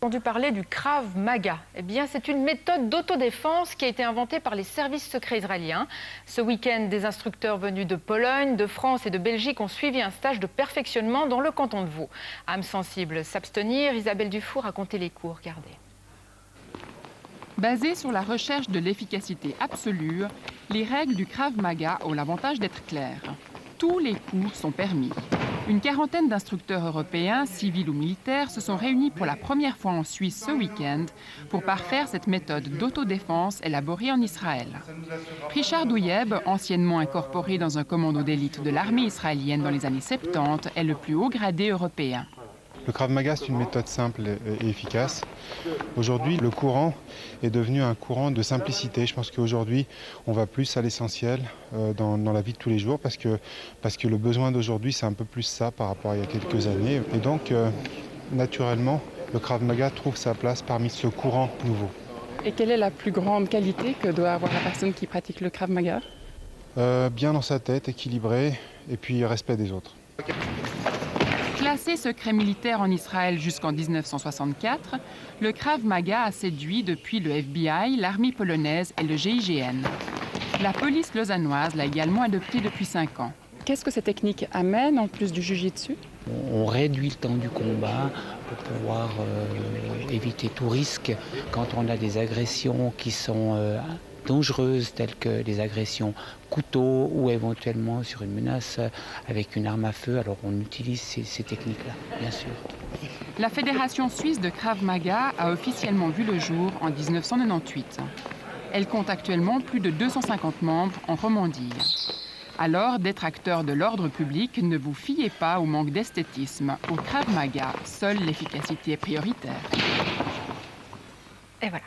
Entendu parler du Krav Maga. Eh bien, c'est une méthode d'autodéfense qui a été inventée par les services secrets israéliens. Ce week-end, des instructeurs venus de Pologne, de France et de Belgique ont suivi un stage de perfectionnement dans le canton de Vaud. Âme sensible, s'abstenir, Isabelle Dufour a compté les cours. Regardez. Basées sur la recherche de l'efficacité absolue, les règles du Krav Maga ont l'avantage d'être claires. Tous les coups sont permis. Une quarantaine d'instructeurs européens, civils ou militaires, se sont réunis pour la première fois en Suisse ce week-end pour parfaire cette méthode d'autodéfense élaborée en Israël. Richard Douyeb, anciennement incorporé dans un commando d'élite de l'armée israélienne dans les années 70, est le plus haut gradé européen. Le Krav Maga, c'est une méthode simple et efficace. Aujourd'hui, le courant est devenu un courant de simplicité. Je pense qu'aujourd'hui, on va plus à l'essentiel dans la vie de tous les jours parce que le besoin d'aujourd'hui, c'est un peu plus ça par rapport à il y a quelques années. Et donc, naturellement, le Krav Maga trouve sa place parmi ce courant nouveau. Et quelle est la plus grande qualité que doit avoir la personne qui pratique le Krav Maga? Bien dans sa tête, équilibré, et puis respect des autres. Classé secret militaire en Israël jusqu'en 1964, le Krav Maga a séduit depuis le FBI, l'armée polonaise et le GIGN. La police lausannoise l'a également adopté depuis 5 ans. Qu'est-ce que ces techniques amènent en plus du jiu-jitsu? On réduit le temps du combat pour pouvoir éviter tout risque quand on a des agressions qui sont dangereuses, telles que des agressions couteau ou éventuellement sur une menace avec une arme à feu. Alors on utilise ces techniques-là, bien sûr. La Fédération suisse de Krav Maga a officiellement vu le jour en 1998. Elle compte actuellement plus de 250 membres en Romandie. Alors, détracteurs de l'ordre public, ne vous fiez pas au manque d'esthétisme. Au Krav Maga, seule l'efficacité est prioritaire. Et voilà.